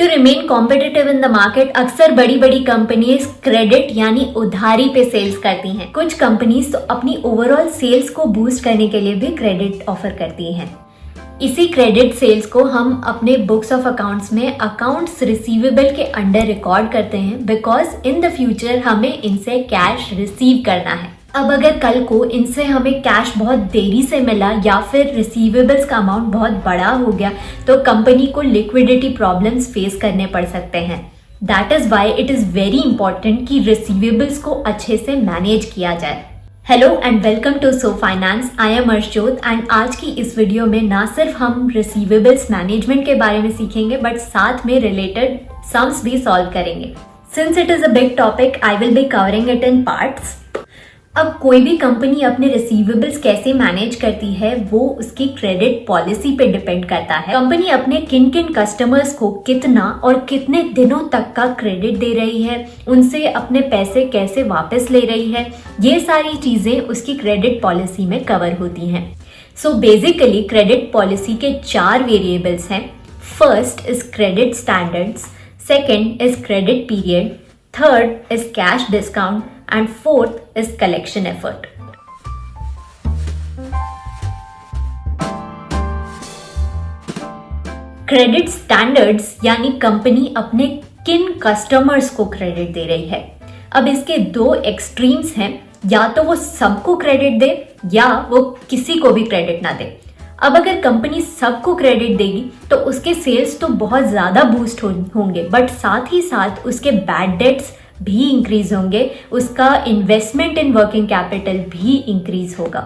To remain competitive in the market अक्सर बड़ी बड़ी कंपनीज क्रेडिट यानी उधारी पे सेल्स करती हैं। कुछ कंपनीज तो अपनी ओवरऑल सेल्स को बूस्ट करने के लिए भी क्रेडिट ऑफर करती हैं। इसी क्रेडिट सेल्स को हम अपने बुक्स ऑफ अकाउंट्स में अकाउंट्स रिसीवेबल के अंडर रिकॉर्ड करते हैं बिकॉज इन द फ्यूचर हमें इनसे कैश रिसीव करना है। अब अगर कल को इनसे हमें कैश बहुत देरी से मिला या फिर रिसीवेबल्स का अमाउंट बहुत बड़ा हो गया तो कंपनी को लिक्विडिटी प्रॉब्लम्स फेस करने पड़ सकते हैं। That is why it is very important कि रिसीवेबल्स को अच्छे से मैनेज किया जाए। Hello and welcome to so finance. I am Arshjot and आज की इस वीडियो में ना सिर्फ हम रिसीवेबल्स मैनेजमेंट के बारे में सीखेंगे बट साथ में रिलेटेड सम्स भी सॉल्व करेंगे। Since it is a big topic I will be covering it in parts. अब कोई भी कंपनी अपने रिसीवेबल्स कैसे मैनेज करती है वो उसकी क्रेडिट पॉलिसी पे डिपेंड करता है। कंपनी अपने किन किन कस्टमर्स को कितना और कितने दिनों तक का क्रेडिट दे रही है, उनसे अपने पैसे कैसे वापस ले रही है, ये सारी चीजें उसकी क्रेडिट पॉलिसी में कवर होती हैं। सो बेसिकली क्रेडिट पॉलिसी के 4 वेरिएबल्स हैं। First is credit standards, second is credit period, third is cash discount and fourth is collection effort. Credit standards यानी कंपनी अपने किन कस्टमर्स को क्रेडिट दे रही है। अब इसके 2 एक्सट्रीम्स हैं, या तो वो सबको क्रेडिट दे या वो किसी को भी क्रेडिट ना दे। अब अगर कंपनी सबको क्रेडिट देगी तो उसके सेल्स तो बहुत ज्यादा बूस्ट होंगे बट साथ ही साथ उसके बैड डेट्स भी इंक्रीज होंगे, उसका इन्वेस्टमेंट इन वर्किंग कैपिटल भी इंक्रीज होगा।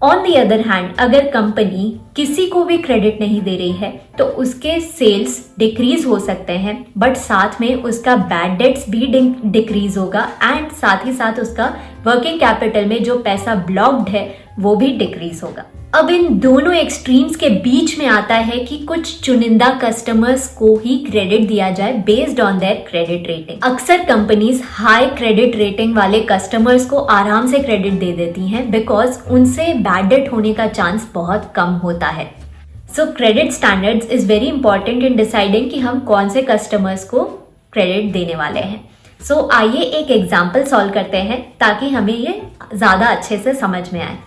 ऑन द अदर हैंड अगर कंपनी किसी को भी क्रेडिट नहीं दे रही है तो उसके सेल्स डिक्रीज हो सकते हैं बट साथ में उसका बैड डेट्स भी डिक्रीज होगा एंड साथ ही साथ उसका वर्किंग कैपिटल में जो पैसा ब्लॉक्ड है वो भी डिक्रीज होगा। अब इन दोनों एक्सट्रीम्स के बीच में आता है कि कुछ चुनिंदा कस्टमर्स को ही क्रेडिट दिया जाए based on their credit rating. अक्सर कंपनीज हाई क्रेडिट रेटिंग वाले कस्टमर्स को आराम से क्रेडिट दे देती हैं बिकॉज उनसे बैड डेट होने का चांस बहुत कम होता है। सो credit standards is very important in deciding कि हम कौन से कस्टमर्स को क्रेडिट देने वाले हैं। सो आइए एक एग्जाम्पल सॉल्व करते हैं ताकि हमें ये ज्यादा अच्छे से समझ में आए।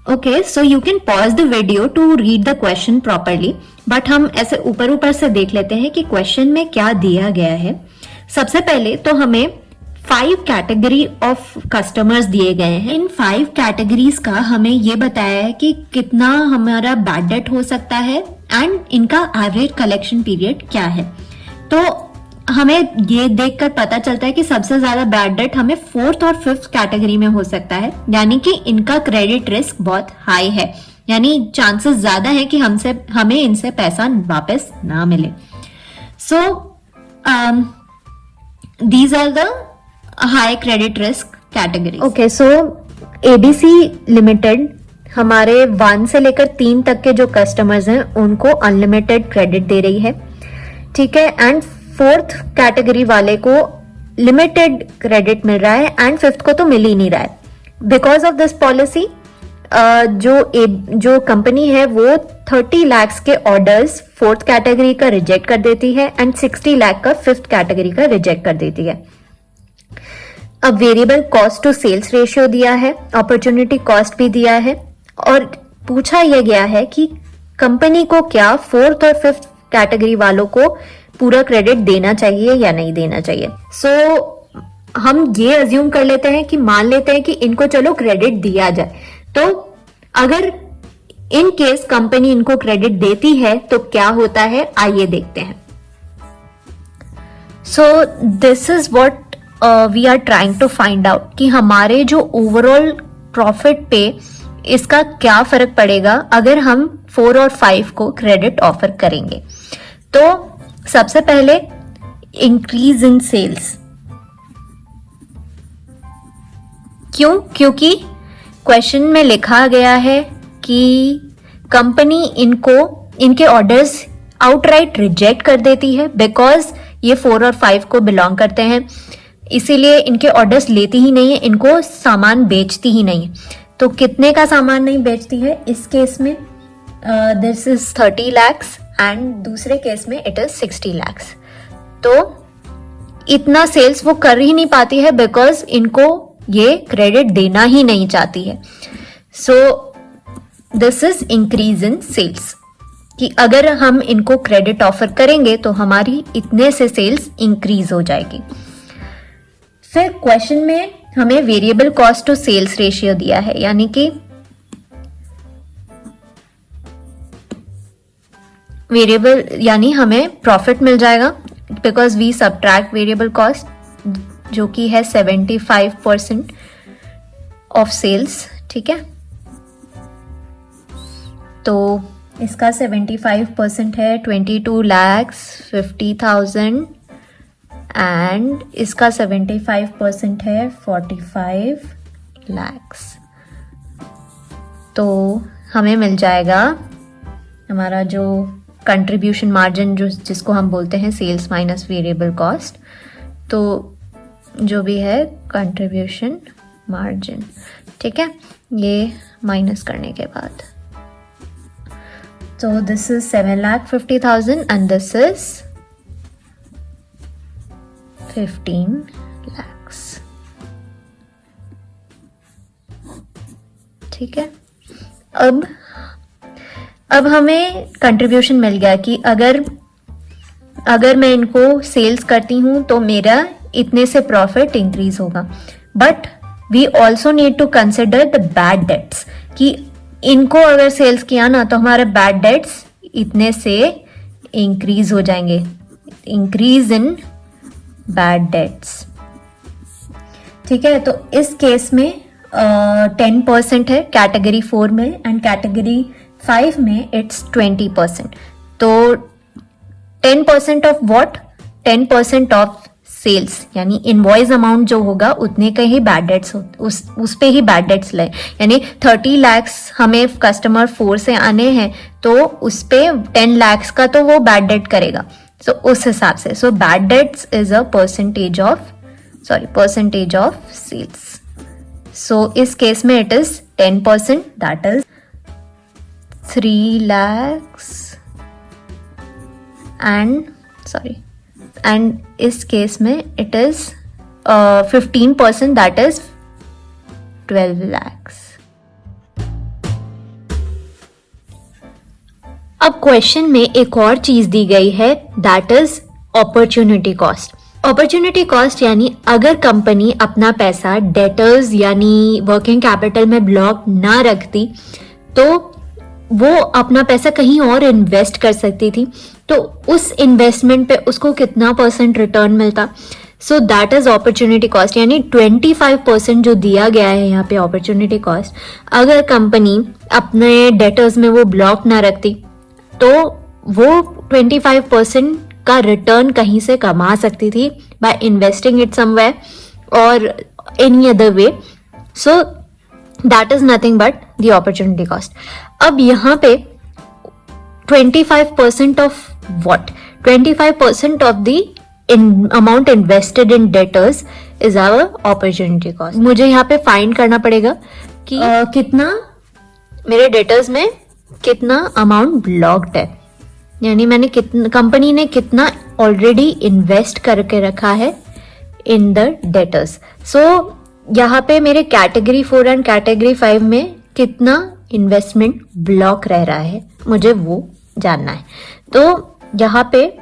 Okay, so you can pause the video to read the question properly, but हम ऐसे ऊपर से देख लेते हैं कि क्वेश्चन में क्या दिया गया है। सबसे पहले तो हमें 5 कैटेगरी ऑफ कस्टमर्स दिए गए हैं। इन 5 कैटेगरीज का हमें ये बताया है कि कितना हमारा बैड डेट हो सकता है एंड इनका एवरेज कलेक्शन पीरियड क्या है। तो हमें ये देखकर पता चलता है कि सबसे ज्यादा बैड डेट हमें 4th और 5th कैटेगरी में हो सकता है, यानी कि इनका क्रेडिट रिस्क बहुत हाई है, यानी चांसेस ज्यादा है कि हमें इनसे पैसा वापस ना मिले। So these are the high credit risk category. Okay, so ABC limited हमारे 1 से लेकर 3 तक के जो कस्टमर्स हैं उनको अनलिमिटेड क्रेडिट दे रही है, ठीक है। एंड 4th कैटेगरी वाले को लिमिटेड क्रेडिट मिल रहा है एंड 5th को तो मिल ही नहीं रहा है। बिकॉज ऑफ दिस पॉलिसी जो कंपनी है वो 30 लाख के ऑर्डर्स 4th कैटेगरी का रिजेक्ट कर देती है एंड 60 लाख का 5th कैटेगरी का रिजेक्ट कर देती है। अब variable cost to sales ratio दिया है, अपॉर्चुनिटी कॉस्ट भी दिया है और पूछा यह गया है कि कंपनी को क्या 4th और 5th कैटेगरी वालों को पूरा क्रेडिट देना चाहिए या नहीं देना चाहिए। सो हम ये अज्यूम कर लेते हैं कि मान लेते हैं कि इनको चलो क्रेडिट दिया जाए। तो अगर इन केस कंपनी इनको क्रेडिट देती है तो क्या होता है, आइए देखते हैं। So this is what we are trying to find out कि हमारे जो ओवरऑल प्रॉफिट पे इसका क्या फर्क पड़ेगा अगर हम 4 और 5 को क्रेडिट ऑफर करेंगे। तो सबसे पहले इंक्रीज इन सेल्स। क्यों? क्योंकि क्वेश्चन में लिखा गया है कि कंपनी इनके ऑर्डर्स आउटराइट रिजेक्ट कर देती है बिकॉज ये 4 और 5 को बिलोंग करते हैं, इसीलिए इनके ऑर्डर्स लेती ही नहीं है, इनको सामान बेचती ही नहीं है। तो कितने का सामान नहीं बेचती है इस केस में? दिस इज 30 lakhs एंड दूसरे केस में इट इज 60 lakhs। तो इतना सेल्स वो कर ही नहीं पाती है बिकॉज इनको ये क्रेडिट देना ही नहीं चाहती है। So this is increase in sales, कि अगर हम इनको क्रेडिट ऑफर करेंगे तो हमारी इतने से सेल्स इंक्रीज हो जाएगी। फिर क्वेश्चन में हमें variable cost to sales ratio दिया है, यानी कि वेरिएबल यानी हमें प्रॉफिट मिल जाएगा because we subtract variable cost, जो कि है 75% ऑफ सेल्स। ठीक है, तो इसका 75% है 22,50,000 एंड इसका 75% है 45 lakhs। तो हमें मिल जाएगा हमारा जो कंट्रीब्यूशन मार्जिन, जो जिसको हम बोलते हैं सेल्स माइनस वेरिएबल कॉस्ट, तो जो भी है कंट्रीब्यूशन मार्जिन। ठीक है, ये माइनस करने के बाद तो this is 7,50,000 and this is 15 lakhs। ठीक है, अब हमें कंट्रीब्यूशन मिल गया कि अगर मैं इनको सेल्स करती हूं तो मेरा इतने से प्रॉफिट इंक्रीज होगा। But we also need to consider the bad debts, कि इनको अगर सेल्स किया ना तो हमारे बैड डेट्स इतने से इंक्रीज हो जाएंगे, इंक्रीज इन बैड डेट्स। ठीक है, तो इस केस में 10% है कैटेगरी 4 में एंड कैटेगरी 5 में इट्स 20%। तो 10% ऑफ व्हाट, 10% ऑफ सेल्स, यानी इनवॉइस अमाउंट जो होगा उतने का ही बैड डेट्स, उस पे ही बैड डेट्स ले, यानी 30 lakhs हमें कस्टमर 4 से आने हैं तो उस पे 10 lakhs का तो वो बैड डेट करेगा। सो उस हिसाब से, so bad debts is a percentage of sales. So इस केस में it is 10%, that is 3 lakhs and इस केस में it is 15%, that is 12 lakhs। अब क्वेश्चन में एक और चीज दी गई है, that is opportunity cost. Opportunity cost यानी अगर कंपनी अपना पैसा डेटर्स यानी वर्किंग कैपिटल में ब्लॉक ना रखती तो वो अपना पैसा कहीं और इन्वेस्ट कर सकती थी, तो उस इन्वेस्टमेंट पे उसको कितना % रिटर्न मिलता। सो दैट इज अपॉर्चुनिटी कॉस्ट, यानी 25% जो दिया गया है यहाँ पे अपॉर्चुनिटी कॉस्ट, अगर कंपनी अपने डेटर्स में वो ब्लॉक ना रखती तो वो 25% का रिटर्न कहीं से कमा सकती थी बाय इन्वेस्टिंग इट समवेयर और any other way. So that is nothing but the opportunity cost. अब यहाँ पे 25% of what, 25% of the amount invested in debtors is our opportunity cost. मुझे यहाँ पे फाइंड करना पड़ेगा कि कितना मेरे डेटर्स में कितना अमाउंट ब्लॉक्ड है, यानी मैंने कितना, कंपनी ने कितना ऑलरेडी इन्वेस्ट करके रखा है इन द डेटर्स। सो यहाँ पे मेरे कैटेगरी 4 एंड कैटेगरी 5 में कितना इन्वेस्टमेंट ब्लॉक रह रहा है, मुझे वो जानना है। तो यहाँ पे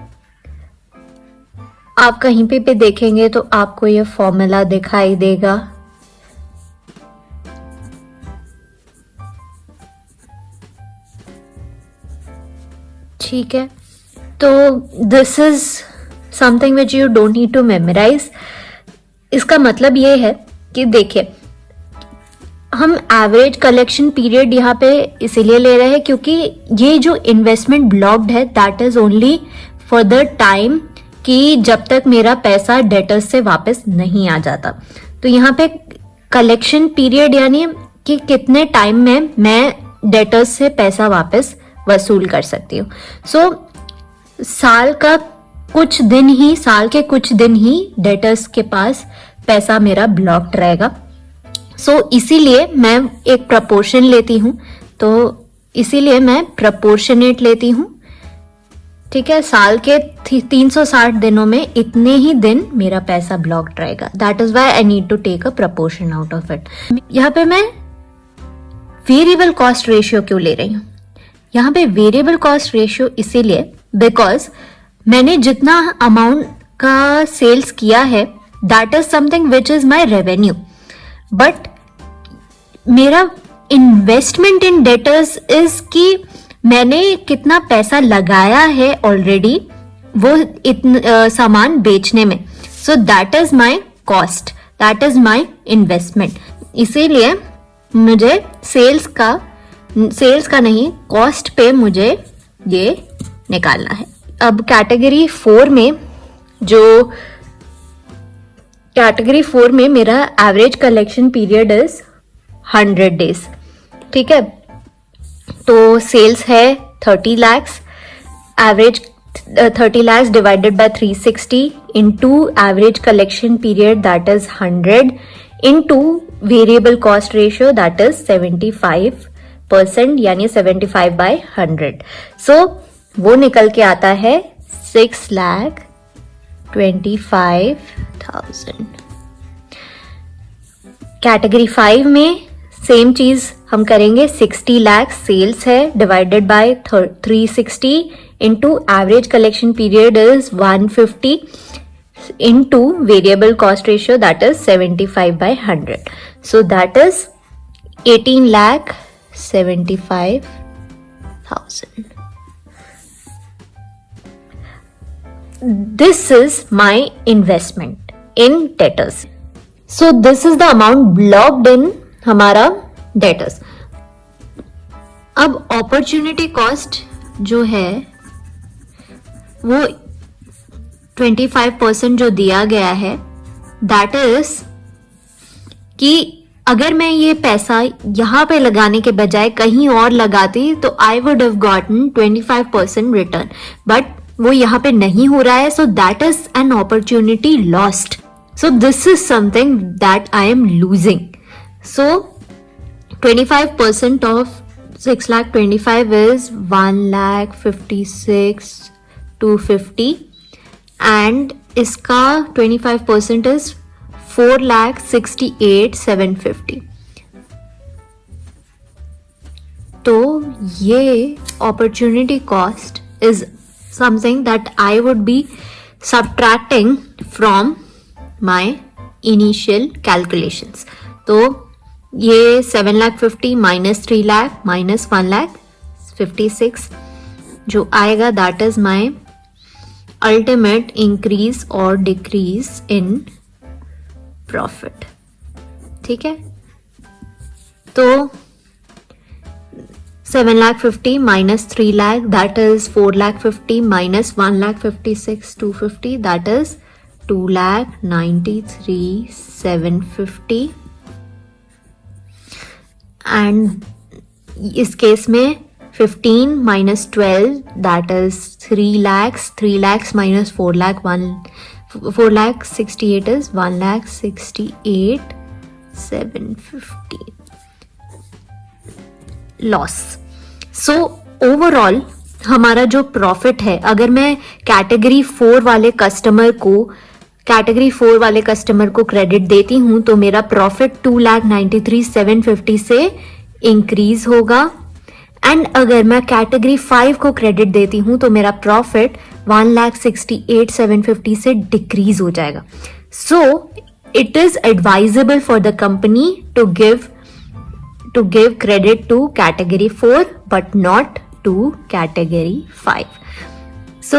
आप कहीं पे भी देखेंगे तो आपको ये फॉर्मूला दिखाई देगा। ठीक है, तो this is something which you don't need to memorise. इसका मतलब ये है कि देखिए, हम एवरेज कलेक्शन पीरियड यहाँ पे इसीलिए ले रहे हैं क्योंकि ये जो इन्वेस्टमेंट ब्लॉक्ड है that is only for the time कि जब तक मेरा पैसा डेटर्स से वापस नहीं आ जाता। तो यहाँ पे कलेक्शन पीरियड यानी कि कितने टाइम में मैं डेटर्स से पैसा वापस वसूल कर सकती हूँ। सो साल के कुछ दिन ही डेटर्स के पास पैसा मेरा ब्लॉक्ड रहेगा। सो इसीलिए मैं एक प्रपोर्शन लेती हूँ, तो इसीलिए मैं प्रपोर्शनेट लेती हूँ ठीक है, साल के 360 दिनों में इतने ही दिन मेरा पैसा ब्लॉक्ड रहेगा. That is why I need to take a proportion out of it. यहाँ पे मैं वेरिएबल कॉस्ट रेशियो क्यों ले रही हूँ? यहाँ पे वेरिएबल कॉस्ट रेशियो इसीलिए बिकॉज मैंने जितना अमाउंट का सेल्स किया है that is something which is my revenue, but मेरा इन्वेस्टमेंट इन डेटर्स इज कि मैंने कितना पैसा लगाया है ऑलरेडी वो इतना सामान बेचने में. सो that is my cost, that is my investment. इसीलिए मुझे सेल्स का नहीं, कॉस्ट पे मुझे ये निकालना है. अब कैटेगरी 4 में मेरा average collection period is 100 days. ठीक है, तो सेल्स है 30 lakhs, average 30 lakhs divided by 360 into average collection period that is 100 into variable cost ratio that is 75% यानी 75/100. सो वो निकल के आता है 6,25,000. कैटेगरी 5 में सेम चीज हम करेंगे. 60 lakhs सेल्स है divided by 360 into average collection period is 150 into variable cost ratio that is 75/100. So that is 18,75,000. This is my investment in debtors. So this is the amount blocked in हमारा debtors. अब opportunity cost जो है वो 25% जो दिया गया है that is कि अगर मैं ये पैसा यहाँ पे लगाने के बजाय कहीं और लगाती तो I would have gotten 25% return. But वो यहाँ पे नहीं हो रहा है, so that is an opportunity lost. So this is something that I am losing. So 25% of 6,25,000 is 1,56,250 and इसका 25% is 4,68,750. तो ये opportunity cost is something that I would be subtracting from my initial calculations. तो ये 7,50,000 minus 3 lakh minus 1,56,000 जो आएगा that is my ultimate increase or decrease in profit. ठीक है, तो 7,50,000 minus 3 lakh that is 4,50,000 minus 1,56,250 that is 2,93,750 and इस case में 15 minus 12 that is 3 lakhs. 3 lakhs minus 4 lakh 4,68,000 is 1,68,750 loss. So overall हमारा जो profit है, अगर मैं कैटेगरी 4 वाले कस्टमर को क्रेडिट देती हूं तो मेरा प्रॉफिट 2,93,750 से इंक्रीज होगा एंड अगर मैं कैटेगरी 5 को क्रेडिट देती हूं तो मेरा प्रॉफिट 1,68,750 से डिक्रीज हो जाएगा. So it is advisable for the company to give credit to category 4 but not to category 5. So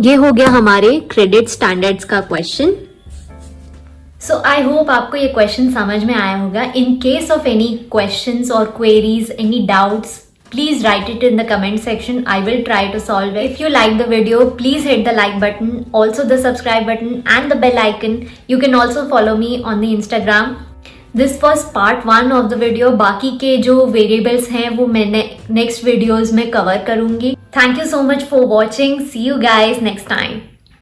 ये हो गया हमारे क्रेडिट स्टैंडर्ड्स का क्वेश्चन. सो आई होप आपको ये क्वेश्चन समझ में आया होगा. In case of any questions और queries, any doubts, please write it in the comment section. I will try to solve it. If you like the video, please hit the like button, also the subscribe button and the bell icon. You can also follow me on the Instagram. This was part 1 of the video. बाकी के जो variables हैं वो मैं next videos में cover करूंगी. Thank you so much for watching. See you guys next time.